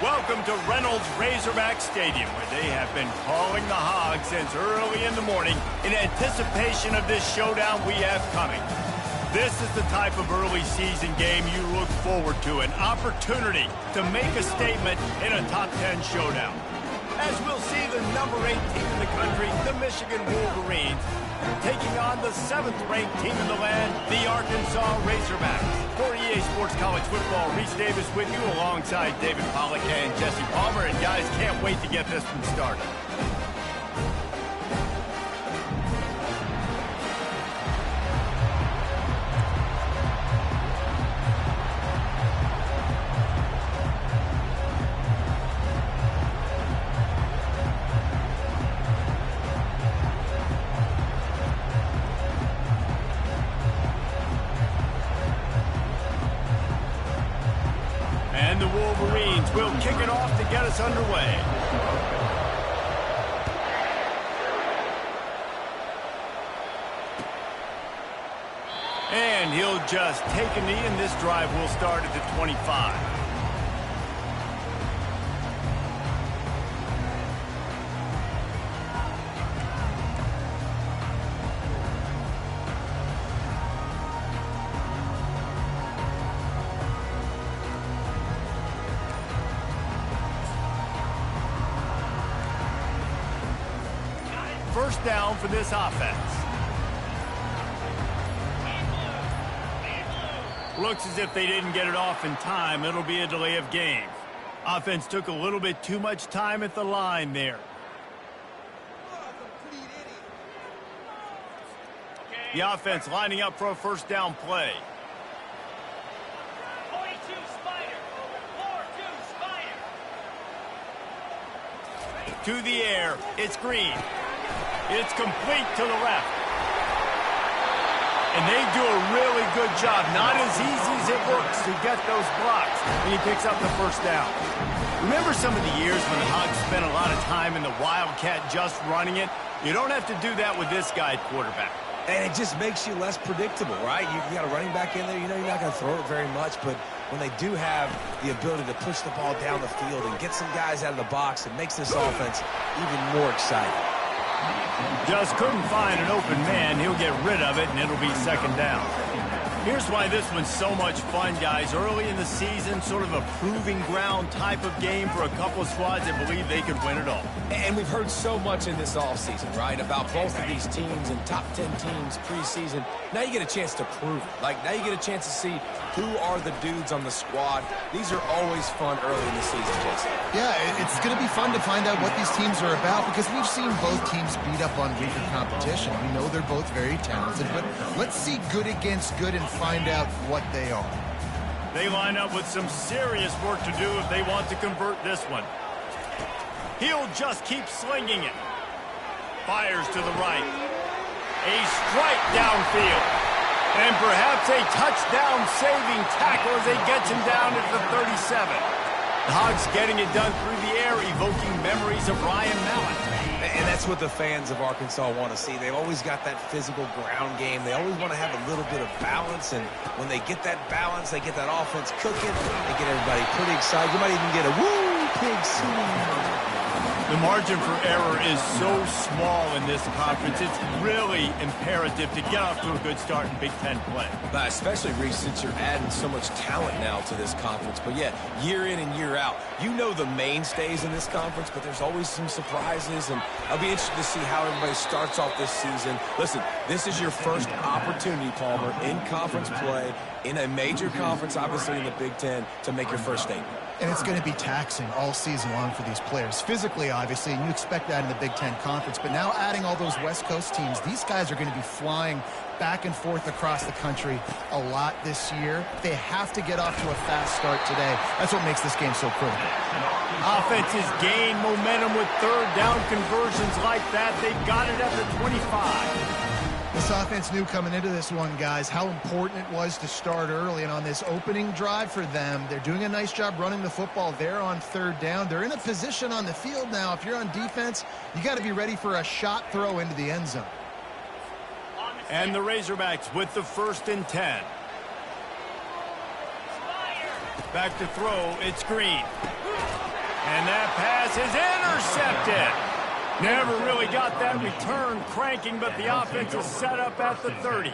Welcome to Reynolds Razorback Stadium, where they have been calling the Hogs since early in the morning in anticipation of this showdown we have coming. This is the type of early season game you look forward to, an opportunity to make a statement in a top 10 showdown. As we'll see the number 8 team in the country, the Michigan Wolverines, taking on the 7th-ranked team in the land, the Arkansas Razorbacks. For EA Sports College Football, Reese Davis with you alongside David Pollack and Jesse Palmer. And guys, can't wait to get this one started. And the Wolverines will kick it off to get us underway. And he'll just take a knee, and this drive will start at the 25. First down for this offense. Looks as if they didn't get it off in time. It'll be a delay of game. Offense took a little bit too much time at the line there. The offense lining up for a first down play. 42 Spider. 4-2 Spider. To the air. It's Green. It's complete to the left. And they do a really good job. Not as easy as it looks to get those blocks. And he picks up the first down. Remember some of the years when the Hogs spent a lot of time in the Wildcat just running it? You don't have to do that with this guy at quarterback. And it just makes you less predictable, right? You got a running back in there. You know you're not going to throw it very much, but when they do have the ability to push the ball down the field and get some guys out of the box, it makes this offense even more exciting. Just couldn't find an open man. He'll get rid of it, and it'll be second down. Here's why this one's so much fun, guys. Early in the season, sort of a proving ground type of game for a couple of squads that believe they could win it all. And we've heard so much in this offseason, right, about both of these teams and top 10 teams preseason. Now you get a chance to prove it. Like, now you get a chance to see who are the dudes on the squad. These are always fun early in the season, Jason. Yeah, it's going to be fun to find out what these teams are about because we've seen both teams beat up on weaker competition. We know they're both very talented, but let's see good against good and find out what they are. They line up with some serious work to do if they want to convert this one. He'll just keep slinging it. Fires to the right. A strike downfield. And perhaps a touchdown-saving tackle as they get him down at the 37. The Hogs getting it done through the air, evoking memories of Ryan Mallett. And that's what the fans of Arkansas want to see. They've always got that physical ground game. They always want to have a little bit of balance. And when they get that balance, they get that offense cooking. They get everybody pretty excited. You might even get a woo, pig swing. The margin for error is so small in this conference. It's really imperative to get off to a good start in Big Ten play. Especially, Reese, since you're adding so much talent now to this conference. But, yeah, year in and year out, you know the mainstays in this conference, but there's always some surprises. And I'll be interested to see how everybody starts off this season. Listen, this is your first opportunity, Palmer, in conference play, in a major conference, obviously in the Big Ten, to make your first statement. And it's going to be taxing all season long for these players. Physically, obviously, and you expect that in the Big Ten Conference. But now adding all those West Coast teams, these guys are going to be flying back and forth across the country a lot this year. They have to get off to a fast start today. That's what makes this game so critical. Offenses gain momentum with third down conversions like that. They've got it at the 25. This offense knew coming into this one, guys, how important it was to start early. And on this opening drive for them, they're doing a nice job running the football. They're on third down. They're in a position on the field now. If you're on defense, you got to be ready for a shot throw into the end zone. And the Razorbacks with the 1st and 10. Back to throw, it's Green. And that pass is intercepted. Never really got that return cranking, but the offense is set up at the 30.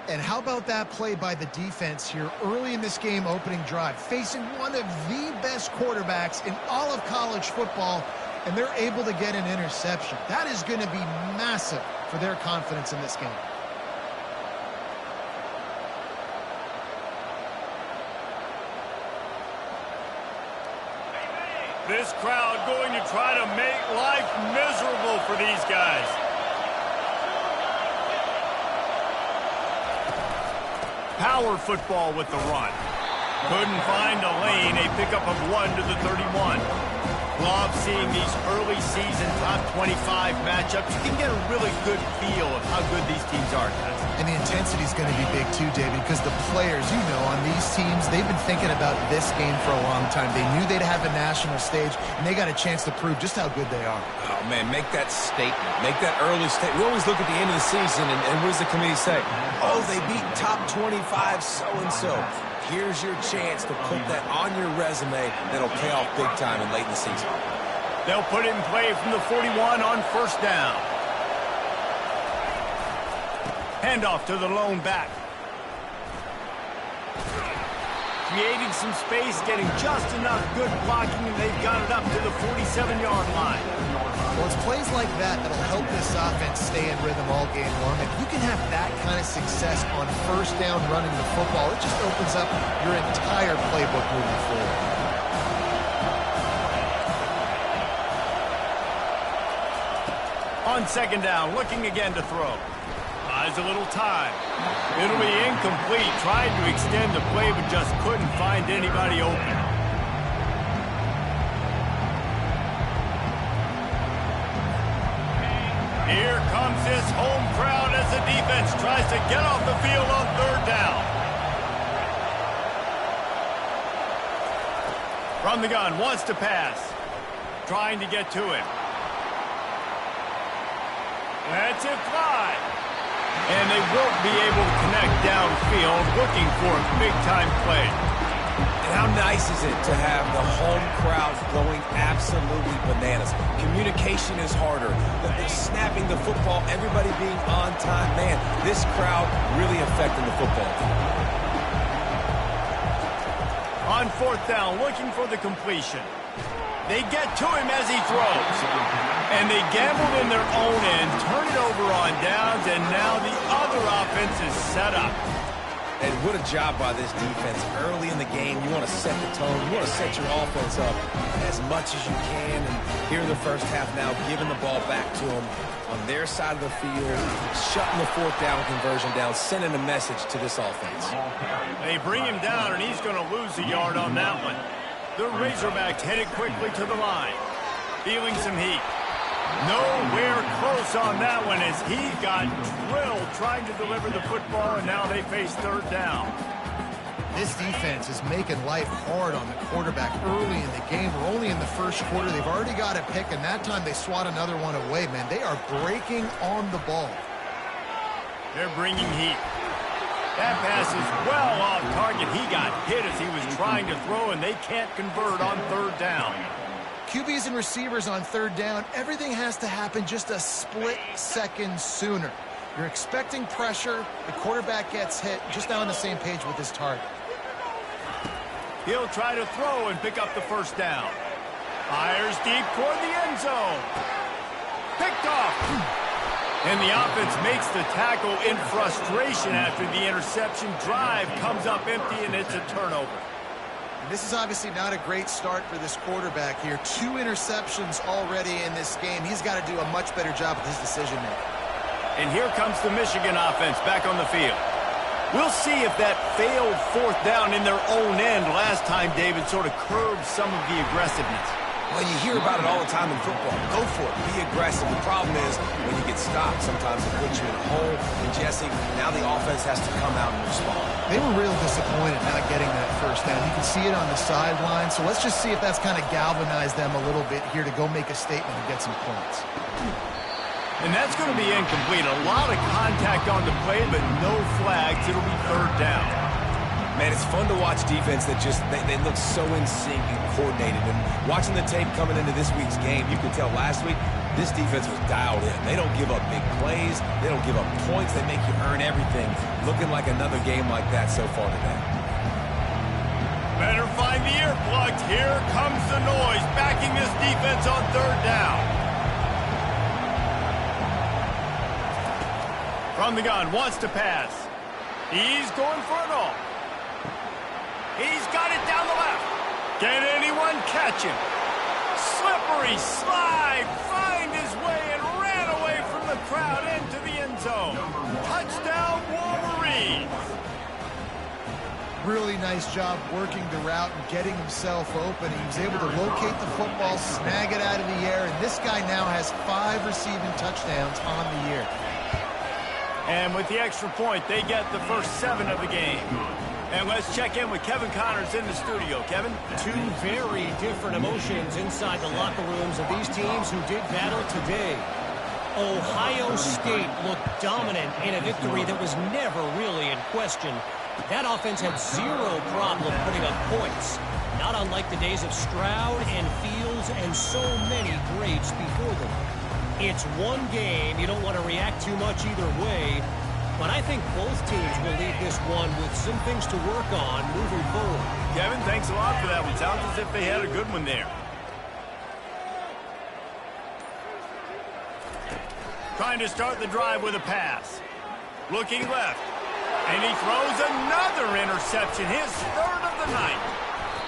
And how about that play by the defense here early in this game opening drive, facing one of the best quarterbacks in all of college football, and they're able to get an interception. That is going to be massive for their confidence in this game. This crowd going to try to make life miserable for these guys. Power football with the run. Couldn't find a lane, a pickup of 1 to the 31. Love seeing these early season top 25 matchups. You can get a really good feel of how good these teams are, guys. And the intensity is going to be big too, David, because the players, you know, on these teams, they've been thinking about this game for a long time. They knew they'd have a national stage, and they got a chance to prove just how good they are. Oh, man, make that statement. Make that early statement. We always look at the end of the season, and what does the committee say? Oh, they beat top 25 so-and-so. Here's your chance to put that on your resume that'll pay off big time and late in the season. They'll put it in play from the 41 on first down. Handoff to the lone back. Creating some space, getting just enough good blocking, and they've got it up to the 47-yard line. Well, it's plays like that that'll help this offense stay in rhythm all game long. If you can have that kind of success on first down running the football, it just opens up your entire playbook moving forward. On second down, looking again to throw. Buys a little time. It'll be incomplete. Tried to extend the play, but just couldn't find anybody open. Here comes this home crowd as the defense tries to get off the field on third down. From the gun, wants to pass. Trying to get to him. That's it, fly. And they won't be able to connect downfield, looking for a big-time play. And how nice is it to have the home crowd going absolutely bananas? Communication is harder. They're snapping the football, everybody being on time. Man, this crowd really affecting the football game. On fourth down, looking for the completion. They get to him as he throws. And they gambled in their own end, turn it over on downs, and now the other offense is set up. And what a job by this defense. Early in the game, you want to set the tone. You want to set your offense up as much as you can. And here in the first half now, giving the ball back to them on their side of the field, shutting the fourth down conversion down, sending a message to this offense. They bring him down, and he's going to lose a yard on that one. The Razorbacks headed quickly to the line, feeling some heat. Nowhere close on that one as he got drilled trying to deliver the football, and now they face third down. This defense is making life hard on the quarterback early in the game. We're only in the first quarter. They've already got a pick, and that time they swat another one away, man. They are breaking on the ball. They're bringing heat. That pass is well off target. He got hit as he was trying to throw, and they can't convert on third down. QBs and receivers on third down, everything has to happen just a split second sooner. You're expecting pressure, the quarterback gets hit, just now on the same page with his target. He'll try to throw and pick up the first down. Fires deep toward the end zone. Picked off. And the offense makes the tackle in frustration after the interception. Drive comes up empty, and it's a turnover. This is obviously not a great start for this quarterback here. 2 interceptions already in this game. He's got to do a much better job with his decision-making. And here comes the Michigan offense back on the field. We'll see if that failed fourth down in their own end last time, David, sort of curbed some of the aggressiveness. Well, you hear about it all the time in football. Go for it. Be aggressive. The problem is when you get stopped, sometimes it puts you in a hole. And, Jesse, now the offense has to come out and respond. They were real disappointed not getting that first down. You can see it on the sideline. So let's just see if that's kind of galvanized them a little bit here to go make a statement and get some points. And that's going to be incomplete. A lot of contact on the play, but no flags. It'll be third down. Man, it's fun to watch defense that just, they look so in sync and coordinated. And watching the tape coming into this week's game, you could tell last week, this defense was dialed in. They don't give up big plays. They don't give up points. They make you earn everything. Looking like another game like that so far today. Better find the earplugs. Here comes the noise, backing this defense on third down. From the gun, wants to pass. He's going for it all. He's got it down the left. Can anyone catch him? Slippery slide, find his way and ran away from the crowd into the end zone. Touchdown, Wolverines. Really nice job working the route and getting himself open. He was able to locate the football, snag it out of the air, and this guy now has 5 receiving touchdowns on the year. And with the extra point, they get the first 7 of the game. And let's check in with Kevin Connors in the studio. Kevin? 2 very different emotions inside the locker rooms of these teams who did battle today. Ohio State looked dominant in a victory that was never really in question. That offense had 0 problem putting up points, not unlike the days of Stroud and Fields and so many greats before them. It's one game. You don't want to react too much either way. But I think both teams will leave this one with some things to work on moving forward. Kevin, thanks a lot for that one. Sounds as if they had a good one there. Trying to start the drive with a pass. Looking left. And he throws another interception, his 3rd of the night.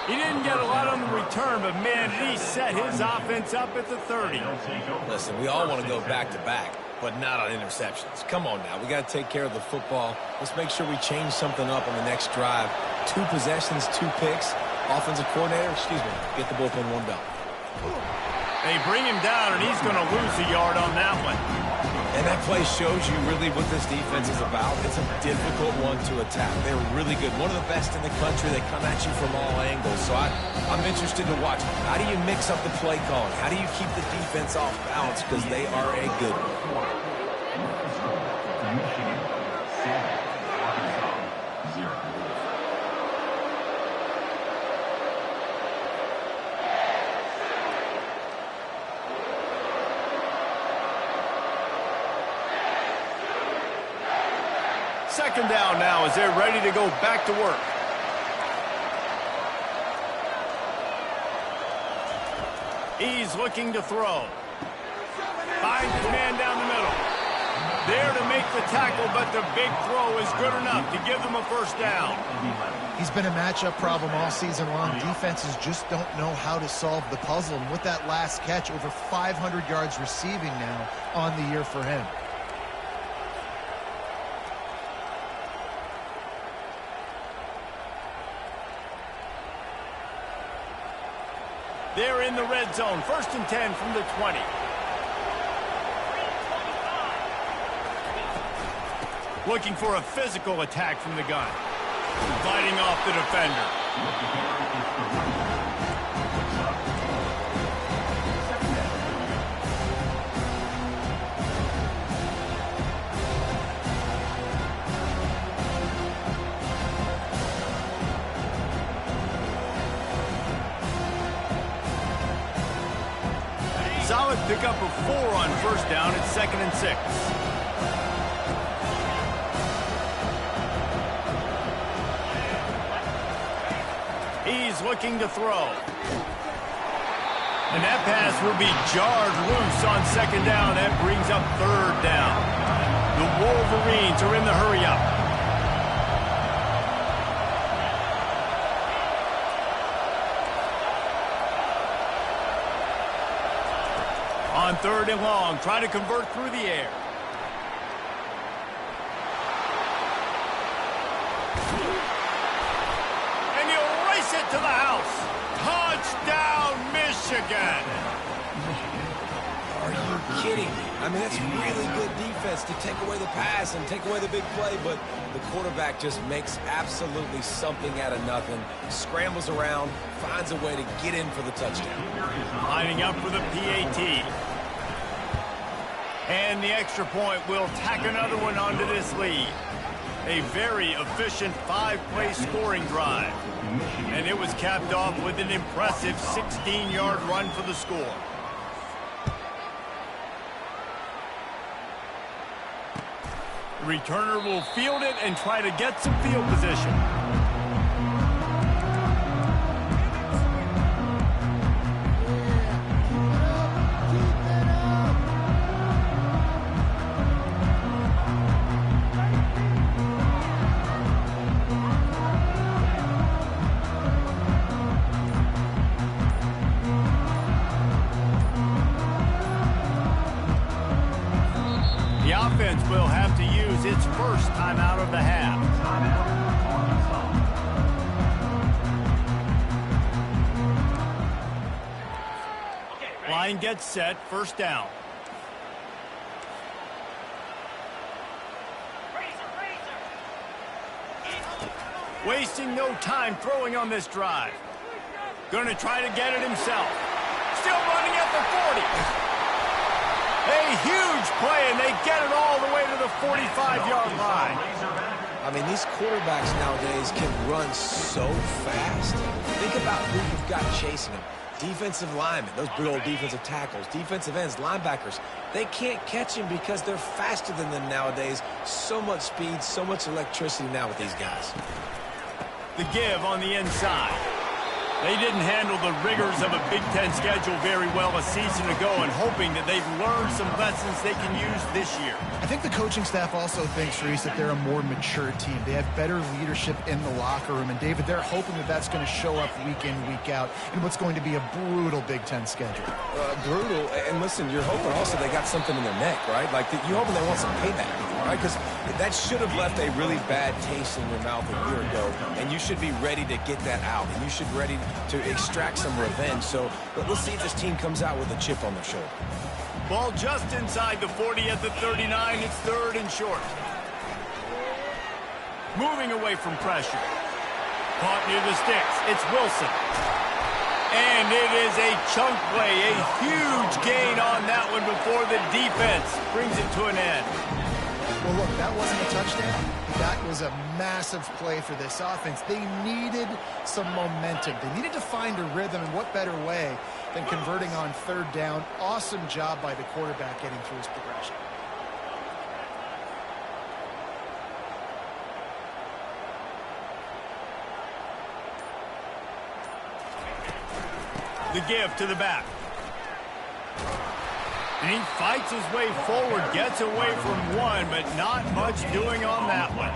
He didn't get a lot on the return, but man, did he set his offense up at the 30. Listen, we all want to go back-to-back, but not on interceptions. Come on now, we got to take care of the football. Let's make sure we change something up on the next drive. 2 possessions, 2 picks. Offensive coordinator, get the bullpen warmed up. They bring him down, and he's going to lose a yard on that one. And that play shows you really what this defense is about. It's a difficult one to attack. They're really good. One of the best in the country. They come at you from all angles. So I'm interested to watch. How do you mix up the play calling? How do you keep the defense off balance? Because they are a good one. Second down now as they're ready to go back to work. He's looking to throw. Finds his man down the middle. There to make the tackle, but the big throw is good enough to give them a first down. He's been a matchup problem all season long. Defenses just don't know how to solve the puzzle. And with that last catch, over 500 yards receiving now on the year for him. They're in the red zone. 1st and 10 from the 20. Looking for a physical attack from the gun. Fighting off the defender. Solid pickup of 4 on first down. It's 2nd and 6. He's looking to throw. And that pass will be jarred loose on 2nd down. That brings up 3rd down. The Wolverines are in the hurry-up. On 3rd and long, try to convert through the air. And he'll race it to the house. Touchdown, Michigan. Are you kidding me? I mean, that's really good defense to take away the pass and take away the big play, but the quarterback just makes absolutely something out of nothing, scrambles around, finds a way to get in for the touchdown. Lining up for the PAT. And the extra point will tack another one onto this lead. A very efficient 5-play scoring drive. And it was capped off with an impressive 16-yard run for the score. The returner will field it and try to get some field position. The offense will have to use its first timeout of the half. Line gets set, first down. Wasting no time throwing on this drive. Going to try to get it himself. Still running at the 40. A huge play, and they get it all the way to the 45-yard line. I mean, these quarterbacks nowadays can run so fast. Think about who you've got chasing them. Defensive linemen, those big old defensive tackles, defensive ends, linebackers. They can't catch him because they're faster than them nowadays. So much speed, so much electricity now with these guys. The give on the inside. They didn't handle the rigors of a Big Ten schedule very well a season ago, and hoping that they've learned some lessons they can use this year. I think the coaching staff also thinks, Reese, that they're a more mature team. They have better leadership in the locker room. And, David, they're hoping that that's going to show up week in, week out in what's going to be a brutal Big Ten schedule. Brutal. And, listen, you're hoping also they got something in their neck, right? Like, you're hoping they want some payback, right? Because that should have left a really bad taste in your mouth a year ago. And you should be ready to get that out. And you should be ready to extract some revenge. So let's see if this team comes out with a chip on their shoulder. Ball just inside the 40 at the 39. It's third and short. Moving away from pressure. Caught near the sticks. It's Wilson. And it is a chunk play. A huge gain on that one before the defense brings it to an end. Well, look, that wasn't a touchdown. That was a massive play for this offense. They needed some momentum. They needed to find a rhythm, and what better way than converting on third down. Awesome job by the quarterback getting through his progression. The give to the back. And he fights his way forward, gets away from one, but not much doing on that one.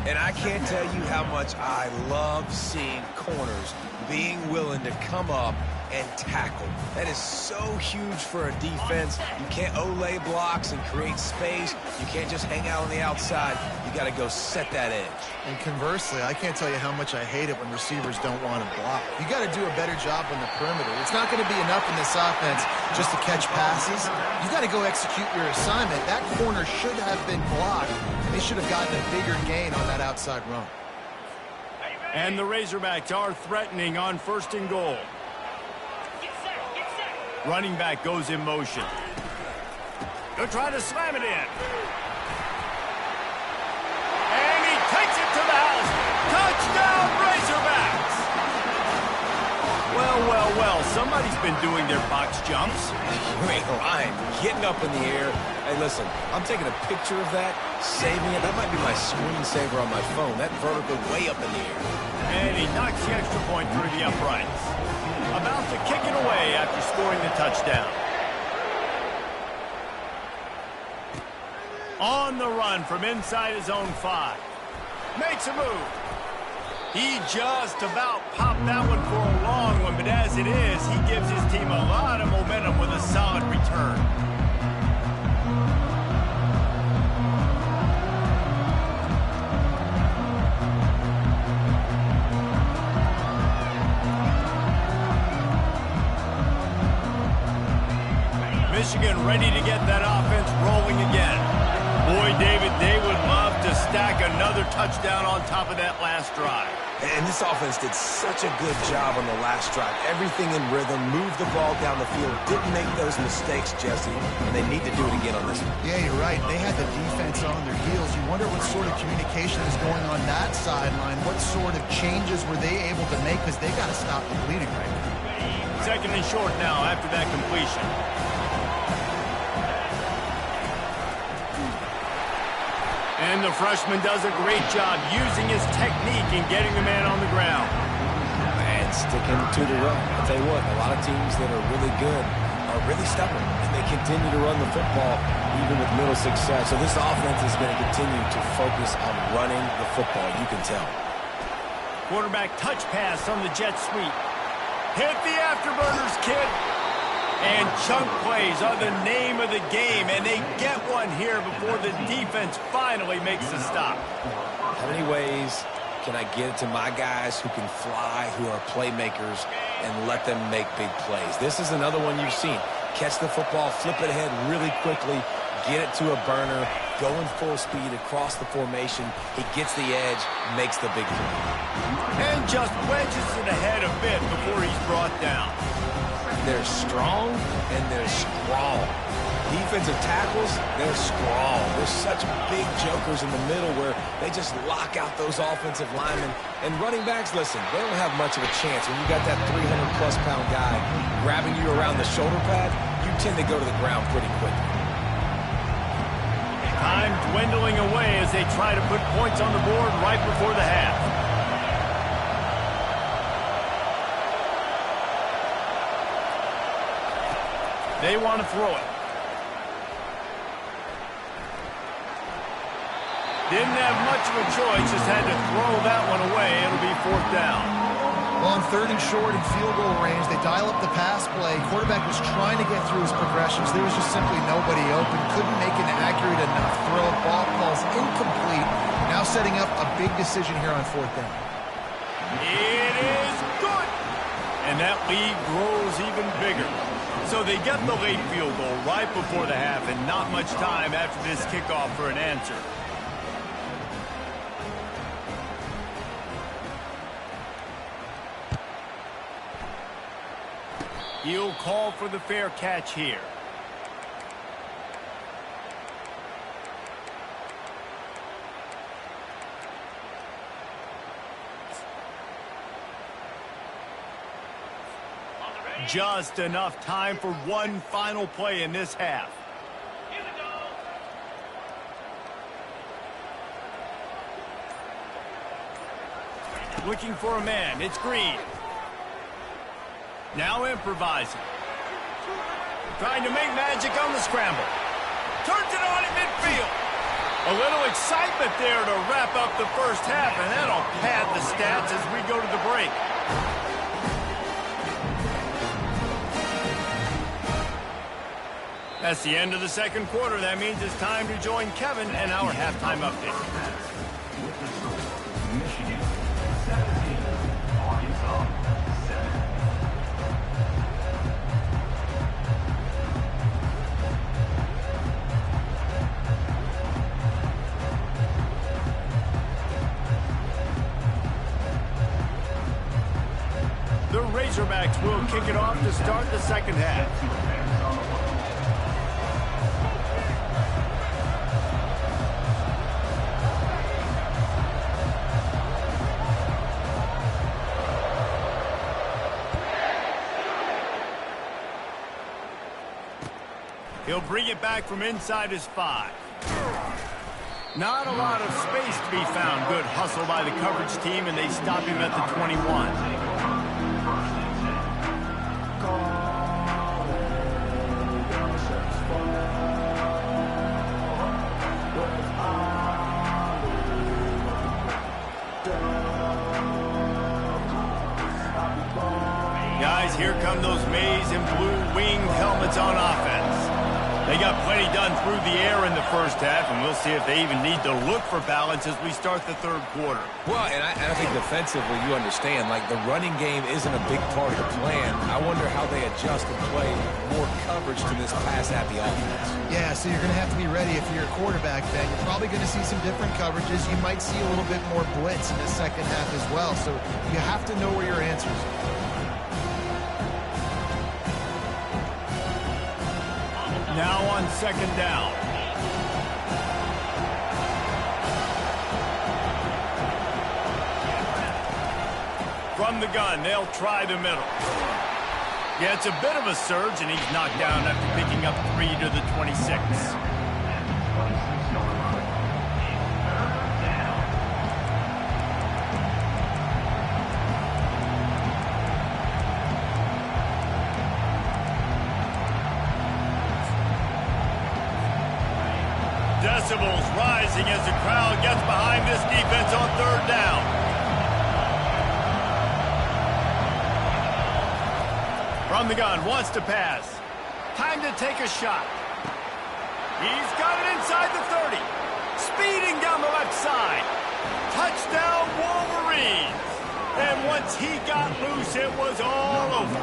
And I can't tell you how much I love seeing corners being willing to come up and tackle. That is so huge for a defense. You can't olay blocks and create space. You can't just hang out on the outside. You got to go set that edge. And conversely, I can't tell you how much I hate it when receivers don't want to block. You got to do a better job on the perimeter. It's not going to be enough in this offense just to catch passes. You got to go execute your assignment. That corner should have been blocked, and they should have gotten a bigger gain on that outside run. And the Razorbacks are threatening on first and goal. Running back goes in motion. They'll try to slam it in. And he takes it to the house. Touchdown, Razorbacks! Well, well, well, somebody's been doing their box jumps. You ain't lying. Getting up in the air. Hey, listen, I'm taking a picture of that, saving it. That might be my screensaver on my phone. That vertical way up in the air. And he knocks the extra point through the uprights. About to kick it away after scoring the touchdown. On the run from inside his own 5. Makes a move. He just about popped that one for a long one, but as it is, he gives his team a lot of momentum with a solid return. Michigan ready to get that offense rolling again. Boy, David, they would love to stack another touchdown on top of that last drive. And this offense did such a good job on the last drive. Everything in rhythm, moved the ball down the field, didn't make those mistakes, Jesse, and they need to do it again on this one. Yeah, you're right. They had the defense on their heels. You wonder what sort of communication is going on that sideline. What sort of changes were they able to make, because they got to stop the bleeding right now. Second and short now after that completion. And the freshman does a great job using his technique and getting the man on the ground. And sticking to the run. I'll tell you what, a lot of teams that are really good are really stubborn, and they continue to run the football even with little success. So this offense is going to continue to focus on running the football, you can tell. Quarterback touch pass on the jet sweep. Hit the afterburners, kid. And chunk plays are the name of the game, and they get one here before the defense finally makes the stop. How many ways can I get it to my guys who can fly, who are playmakers, and let them make big plays? This is another one you've seen. Catch the football, flip it ahead really quickly, get it to a burner, going full speed across the formation. He gets the edge, makes the big play. And just wedges it ahead a bit before he's brought down. They're strong, and they're strong. Defensive tackles, they're strong. They're such big jokers in the middle where they just lock out those offensive linemen. And running backs, listen, they don't have much of a chance. When you got that 300-plus pound guy grabbing you around the shoulder pad, you tend to go to the ground pretty quickly. Time dwindling away as they try to put points on the board right before the half. They want to throw it. Didn't have much of a choice, just had to throw that one away. It'll be fourth down. Well, on third and short and field goal range, they dial up the pass play. Quarterback was trying to get through his progressions. There was just simply nobody open. Couldn't make an accurate enough throw. Ball calls incomplete. Now setting up a big decision here on fourth down. It is good. And that lead grows even bigger. So they get the late field goal right before the half, and not much time after this kickoff for an answer. He'll call for the fair catch here. Just enough time for one final play in this half. Looking for a man. It's Green. Now improvising. Trying to make magic on the scramble. Turns it on at midfield. A little excitement there to wrap up the first half, and that'll pad the stats as we go to the break. That's the end of the second quarter. That means it's time to join Kevin and our halftime update. Michigan 17, Arkansas 7. The Razorbacks will kick it off to start the second half. He'll bring it back from inside his 5. Not a lot of space to be found. Good hustle by the coverage team, and they stop him at the 21. Guys, here come those maize and blue winged helmets on offense. They got plenty done through the air in the first half, and we'll see if they even need to look for balance as we start the third quarter. Well, and I think defensively, you understand, like the running game isn't a big part of the plan. I wonder how they adjust and play more coverage to this pass-happy offense. Yeah, so you're going to have to be ready if you're a quarterback then. You're probably going to see some different coverages. You might see a little bit more blitz in the second half as well. So you have to know where your answers are. Now on second down. From the gun, they'll try the middle. Yeah, it's a bit of a surge, and he's knocked down after picking up 3 to the 26. Decibels rising as the crowd gets behind this defense on third down. From the gun, wants to pass. Time to take a shot. He's got it inside the 30. Speeding down the left side. Touchdown, Wolverines. And once he got loose, it was all over.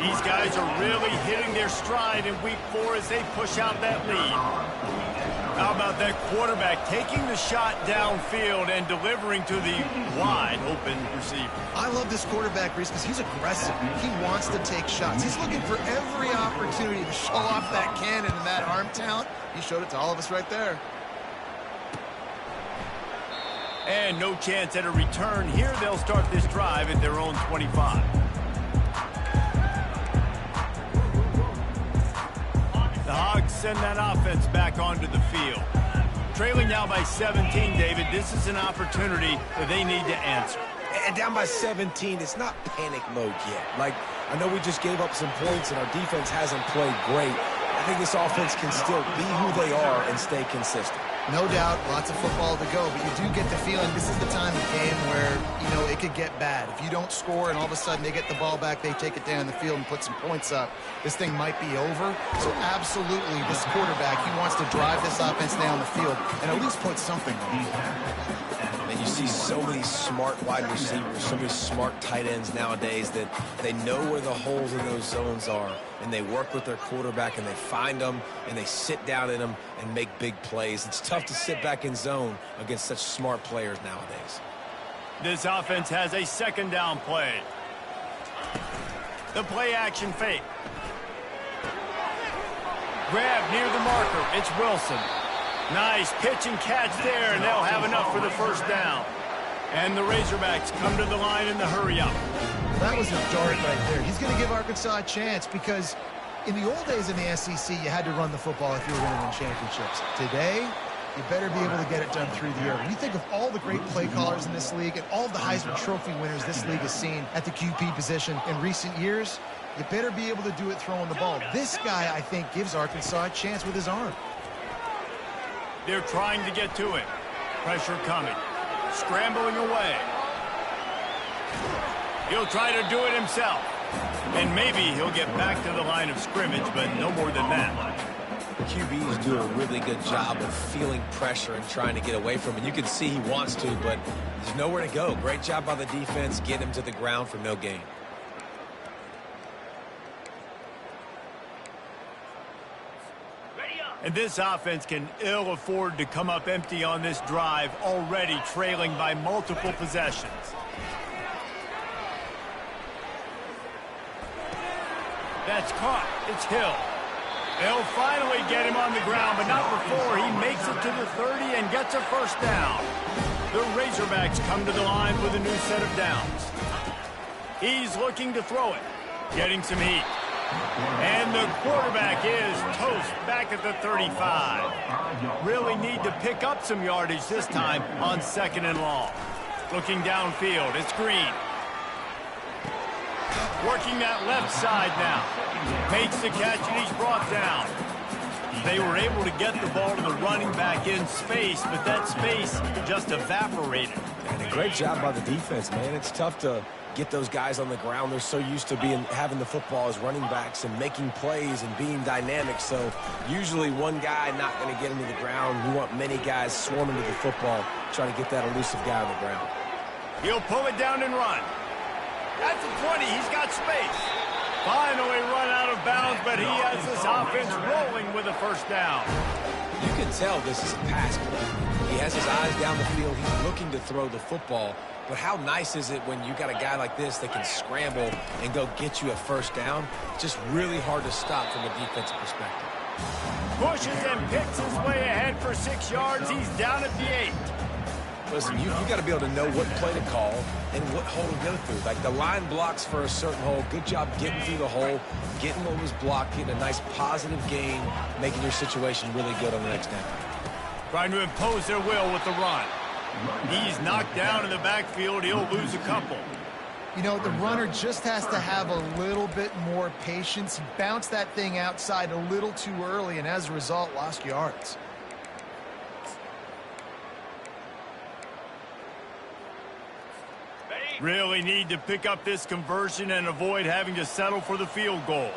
These guys are really hitting their stride in week 4 as they push out that lead. How about that quarterback taking the shot downfield and delivering to the wide-open receiver? I love this quarterback, Reese, because he's aggressive. He wants to take shots. He's looking for every opportunity to show off that cannon and that arm talent. He showed it to all of us right there. And no chance at a return here. They'll start this drive at their own 25. The Hogs send that offense back onto the field. Trailing now by 17, David, this is an opportunity that they need to answer. And down by 17, it's not panic mode yet. Like, I know we just gave up some points and our defense hasn't played great. I think this offense can still be who they are and stay consistent. No doubt, lots of football to go, but you do get the feeling this is the time of game where, you know, it could get bad. If you don't score and all of a sudden they get the ball back, they take it down the field and put some points up, this thing might be over. So absolutely, this quarterback, he wants to drive this offense down the field and at least put something on it. And you see so many smart wide receivers, so many smart tight ends nowadays that they know where the holes in those zones are, and they work with their quarterback, and they find them, and they sit down in them and make big plays. It's tough to sit back in zone against such smart players nowadays. This offense has a second down play. The play action fake. Grab near the marker. It's Wilson. Nice pitch and catch there, and they'll have enough for the first down. And the Razorbacks come to the line in the hurry-up. That was a dart right there. He's going to give Arkansas a chance because in the old days in the SEC, you had to run the football if you were going to win championships. Today, you better be able to get it done through the air. When you think of all the great play callers in this league and all of the Heisman Trophy winners this league has seen at the QB position in recent years, you better be able to do it throwing the ball. This guy, I think, gives Arkansas a chance with his arm. They're trying to get to it. Pressure coming. Scrambling away. He'll try to do it himself. And maybe he'll get back to the line of scrimmage, but no more than that. QBs do a really good job of feeling pressure and trying to get away from it. You can see he wants to, but there's nowhere to go. Great job by the defense. Get him to the ground for no gain. And this offense can ill afford to come up empty on this drive, already trailing by multiple possessions. That's caught. It's Hill. They'll finally get him on the ground, but not before he makes it to the 30 and gets a first down. The Razorbacks come to the line with a new set of downs. He's looking to throw it, getting some heat. And the quarterback is toast back at the 35. Really need to pick up some yardage this time on second and long. Looking downfield, it's Green. Working that left side now. Makes the catch and he's brought down. They were able to get the ball to the running back in space, but that space just evaporated. And a great job by the defense, man. It's tough to get those guys on the ground. They're so used to having the football as running backs and making plays and being dynamic. So usually one guy not going to get into the ground. You want many guys swarming to the football, try to get that elusive guy on the ground. He'll pull it down and run. At the 20, he's got space. Finally run out of bounds, but he has this offense rolling with a first down. You can tell this is a pass play. He has his eyes down the field. He's looking to throw the football. But how nice is it when you got a guy like this that can scramble and go get you a first down? It's just really hard to stop from a defensive perspective. Pushes and picks his way ahead for 6 yards. He's down at the 8. Listen, you got to be able to know what play to call and what hole to go through. Like the line blocks for a certain hole. Good job getting through the hole, getting what was blocked, getting a nice positive gain, making your situation really good on the next down. Trying to impose their will with the run. He's knocked down in the backfield. He'll lose a couple. You know, the runner just has to have a little bit more patience. He bounced that thing outside a little too early, and as a result, lost yards. Really need to pick up this conversion and avoid having to settle for the field goal.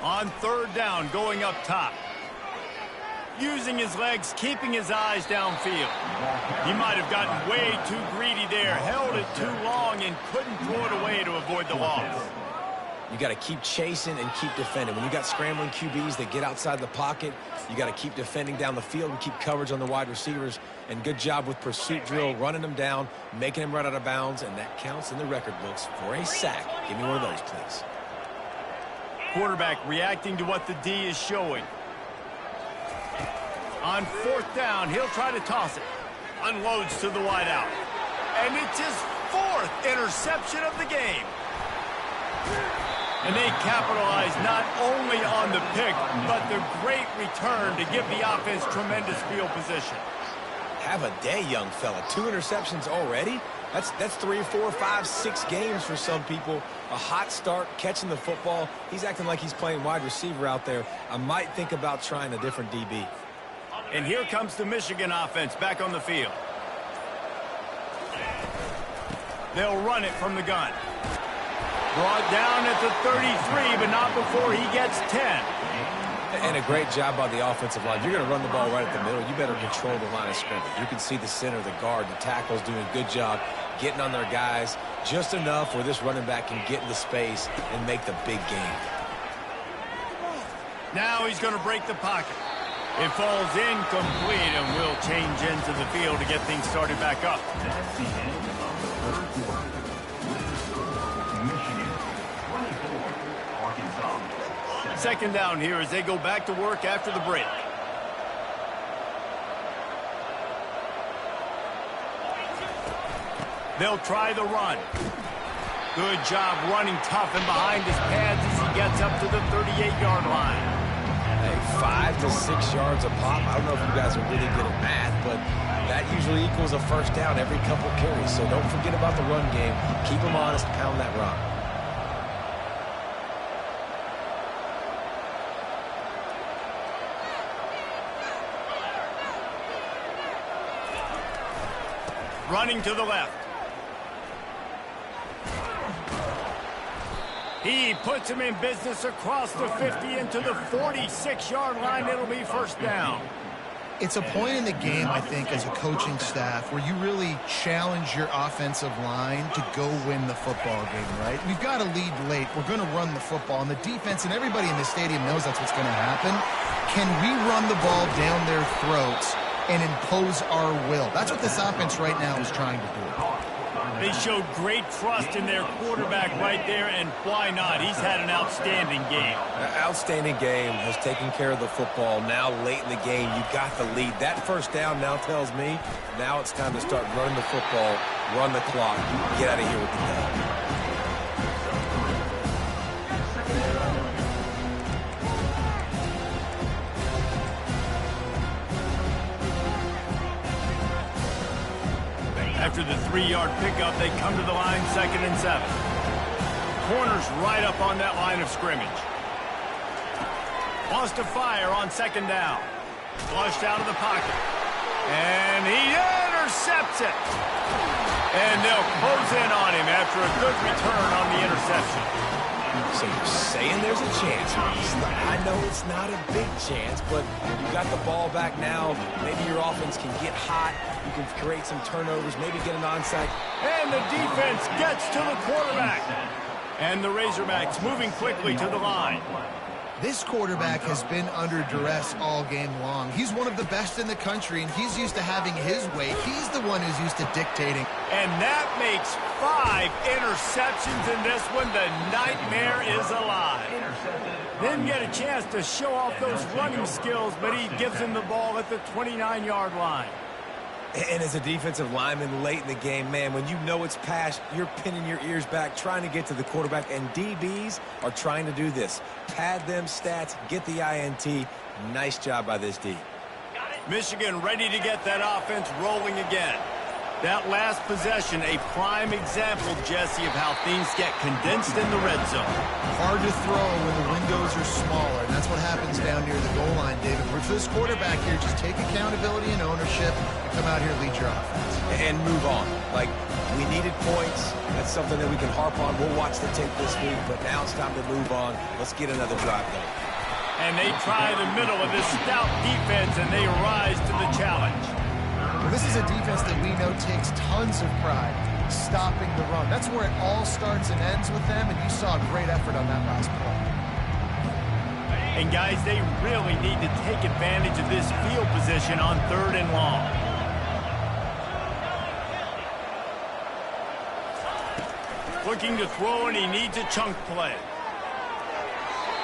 On third down, going up top. Using his legs, keeping his eyes downfield. He might have gotten way too greedy there, held it too long, and couldn't throw it away to avoid the loss. You got to keep chasing and keep defending. When you got scrambling QBs that get outside the pocket, you got to keep defending down the field and keep coverage on the wide receivers. And good job with pursuit drill, running them down, making them run out of bounds, and that counts in the record books for a sack. Give me one of those, please. Quarterback reacting to what the D is showing. On fourth down, he'll try to toss it. Unloads to the wideout. And it's his 4th interception of the game. And they capitalize not only on the pick, but the great return to give the offense tremendous field position. Have a day, young fella. 2 interceptions already? That's 3, 4, 5, 6 games for some people. A hot start, catching the football. He's acting like he's playing wide receiver out there. I might think about trying a different DB. And here comes the Michigan offense back on the field. They'll run it from the gun. Brought down at the 33, but not before he gets 10. And a great job by the offensive line. You're going to run the ball right at the middle. You better control the line of scrimmage. You can see the center, the guard, the tackles doing a good job getting on their guys just enough where this running back can get into space and make the big game. Now he's going to break the pocket. It falls incomplete and will change into the field to get things started back up. That's the end of the third quarter. Michigan 24, Arkansas 7. Second down here as they go back to work after the break. They'll try the run. Good job running tough and behind his pads as he gets up to the 38-yard line. Hey, 5 to 6 yards a pop. I don't know if you guys are really good at math, but that usually equals a first down every couple carries. So don't forget about the run game. Keep them honest, pound that rock. Running to the left. He puts him in business across the 50 into the 46-yard line. It'll be first down. It's a point in the game, I think, as a coaching staff where you really challenge your offensive line to go win the football game, right? We've got to lead late. We're going to run the football. And the defense and everybody in the stadium knows that's what's going to happen. Can we run the ball down their throats and impose our will? That's what this offense right now is trying to do. They showed great trust in their quarterback right there, and why not? He's had an outstanding game. Outstanding game, has taken care of the football. Now late in the game, you got the lead. That first down now tells me now it's time to start running the football, run the clock, get out of here with the day. After the 3-yard pickup, they come to the line, 2nd and 7. Corners right up on that line of scrimmage. Wants to fire on 2nd down. Flushed out of the pocket. And he intercepts it. And they'll close in on him after a good return on the interception. So you're saying there's a chance. I know it's not a big chance, but you got the ball back now. Maybe your offense can get hot. You can create some turnovers, maybe get an onside. And the defense gets to the quarterback. And the Razorbacks moving quickly to the line. This quarterback has been under duress all game long. He's one of the best in the country, and he's used to having his way. He's the one who's used to dictating. And that makes 5 interceptions in this one. The nightmare is alive. Didn't get a chance to show off those running skills, but he gives him the ball at the 29-yard line. And as a defensive lineman late in the game, man, when you know it's past, you're pinning your ears back, trying to get to the quarterback, and DBs are trying to do this. Pad them stats, get the INT. Nice job by this D. Michigan ready to get that offense rolling again. That last possession, a prime example, Jesse, of how things get condensed in the red zone. Hard to throw when the windows are smaller, and that's what happens down near the goal line, David. For this quarterback here, just take accountability and ownership and come out here and lead your offense. And move on. Like, we needed points. That's something that we can harp on. We'll watch the tape this week, but now it's time to move on. Let's get another drive going. And they try the middle of this stout defense, and they rise to the challenge. Well, this is a defense that we know takes tons of pride stopping the run. That's where it all starts and ends with them, and you saw a great effort on that last play. And, guys, they really need to take advantage of this field position on 3rd and long. Looking to throw, and he needs a chunk play.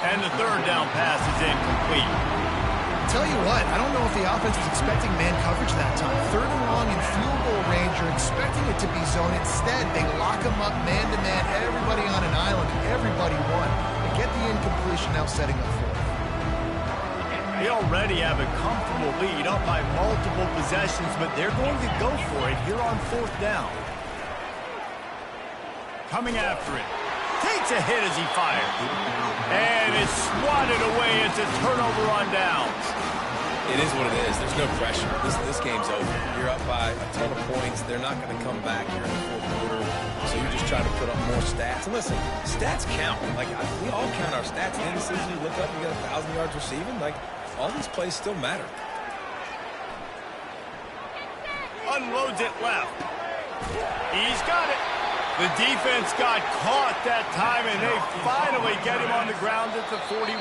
And the 3rd down pass is incomplete. Tell you what, I don't know if the offense was expecting man coverage that time. 3rd and long in field goal range, you're expecting it to be zone. Instead, they lock them up man-to-man, everybody on an island, and everybody won. They get the incompletion, now setting up 4th. They already have a comfortable lead up by multiple possessions, but they're going to go for it here on 4th down. Coming after it. Takes a hit as he fired. And it's swatted away. It's a turnover on downs. It is what it is. There's no pressure. This game's over. You're up by a ton of points. They're not going to come back here in the 4th quarter. So you're just trying to put up more stats. And listen, stats count. Like, we all count our stats. And the season, you look up, you got 1,000 yards receiving. Like, all these plays still matter. Unloads it left. He's got it. The defense got caught that time, and they finally get him on the ground at the 41.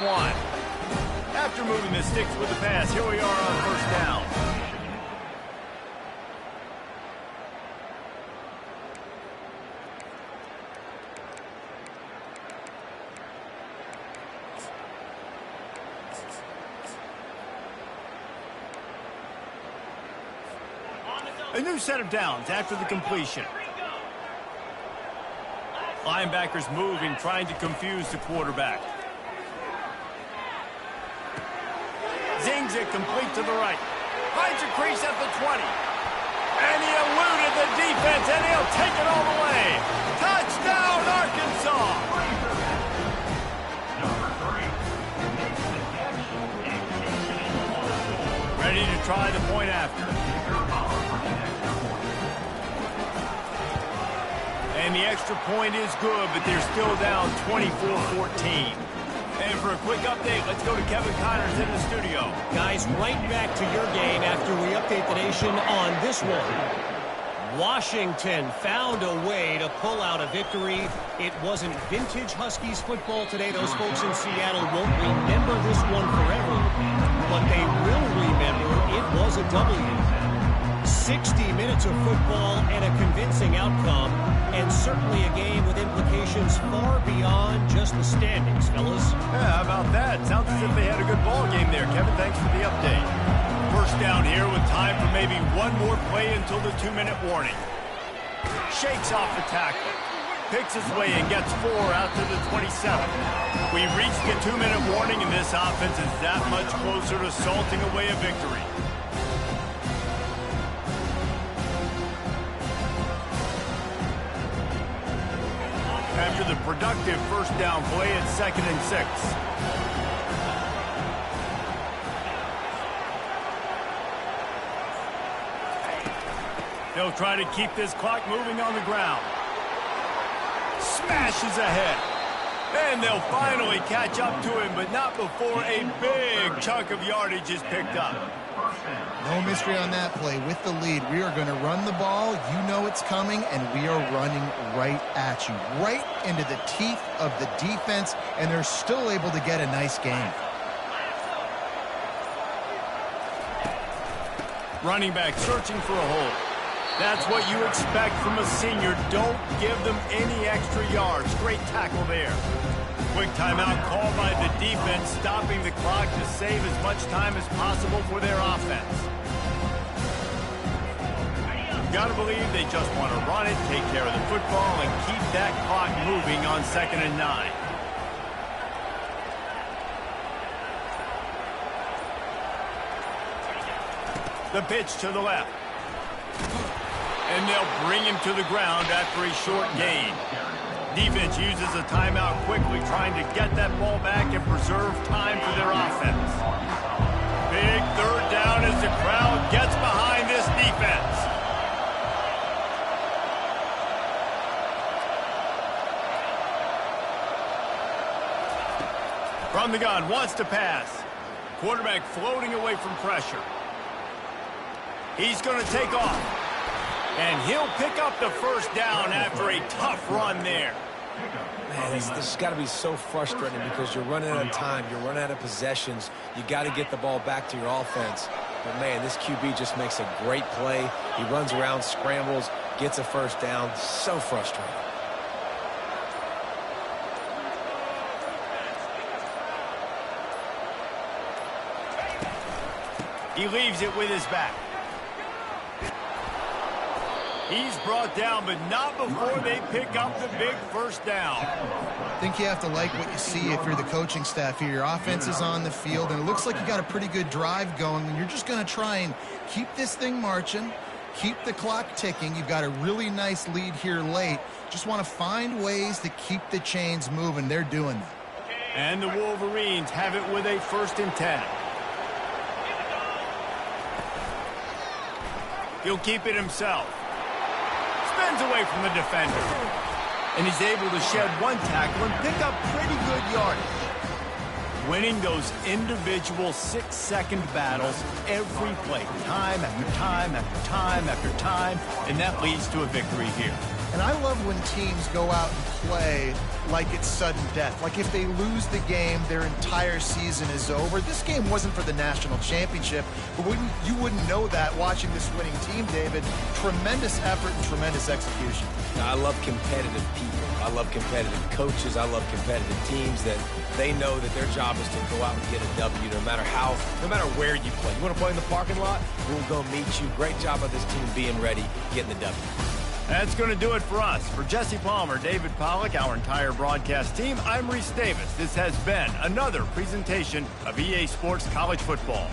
After moving the sticks with the pass, here we are on 1st down. A new set of downs after the completion. Linebackers moving, trying to confuse the quarterback. Zings it complete to the right. Finds a crease at the 20. And he eluded the defense, and he'll take it all the way. Touchdown, Arkansas! Ready to try the point after. And the extra point is good, but they're still down 24-14. And for a quick update, let's go to Kevin Connors in the studio. Guys, right back to your game after we update the nation on this one. Washington found a way to pull out a victory. It wasn't vintage Huskies football today. Those folks in Seattle won't remember this one forever, but they will remember it was a W. 60 minutes of football and a convincing outcome, and certainly a game with implications far beyond just the standings, fellas. Yeah, how about that? Sounds as if they had a good ball game there. Kevin, thanks for the update. First down here with time for maybe one more play until the 2-minute warning. Shakes off the tackle. Picks his way and gets 4 out to the 27. We reached the 2-minute warning, and this offense is that much closer to salting away a victory. After the productive first down play, it's 2nd and 6. He'll try to keep this clock moving on the ground. Smashes ahead. And they'll finally catch up to him, but not before a big chunk of yardage is picked up. No mystery on that play. With the lead, we are going to run the ball. You know it's coming, and we are running right at you, right into the teeth of the defense, and they're still able to get a nice gain. Running back searching for a hole. That's what you expect from a senior. Don't give them any extra yards. Great tackle there. Quick timeout called by the defense, stopping the clock to save as much time as possible for their offense. Gotta believe they just want to run it, take care of the football, and keep that clock moving on 2nd and 9. The pitch to the left. And they'll bring him to the ground after a short gain. Defense uses a timeout quickly, trying to get that ball back and preserve time for their offense. Big 3rd down as the crowd gets behind this defense. From the gun, wants to pass. Quarterback floating away from pressure. He's going to take off. And he'll pick up the 1st down after a tough run there. Man, this has got to be so frustrating because you're running out of time. You're running out of possessions. You got to get the ball back to your offense. But, man, this QB just makes a great play. He runs around, scrambles, gets a 1st down. So frustrating. He leaves it with his back. He's brought down, but not before they pick up the big 1st down. I think you have to like what you see if you're the coaching staff here. Your offense is on the field, and it looks like you got a pretty good drive going, and you're just going to try and keep this thing marching, keep the clock ticking. You've got a really nice lead here late. Just want to find ways to keep the chains moving. They're doing that. And the Wolverines have it with a 1st and 10. He'll keep it himself. Spins away from the defender. And he's able to shed one tackle and pick up pretty good yardage. Winning those individual 6-second battles every play, time after time after time after time, and that leads to a victory here. And I love when teams go out and play like it's sudden death. Like if they lose the game, their entire season is over. This game wasn't for the national championship, but you wouldn't know that watching this winning team, David. Tremendous effort and tremendous execution. I love competitive people. I love competitive coaches. I love competitive teams that they know that their job is to go out and get a W no matter where you play. You want to play in the parking lot? We'll go meet you. Great job of this team being ready, getting the W. That's going to do it for us. For Jesse Palmer, David Pollack, our entire broadcast team, I'm Reese Davis. This has been another presentation of EA Sports College Football.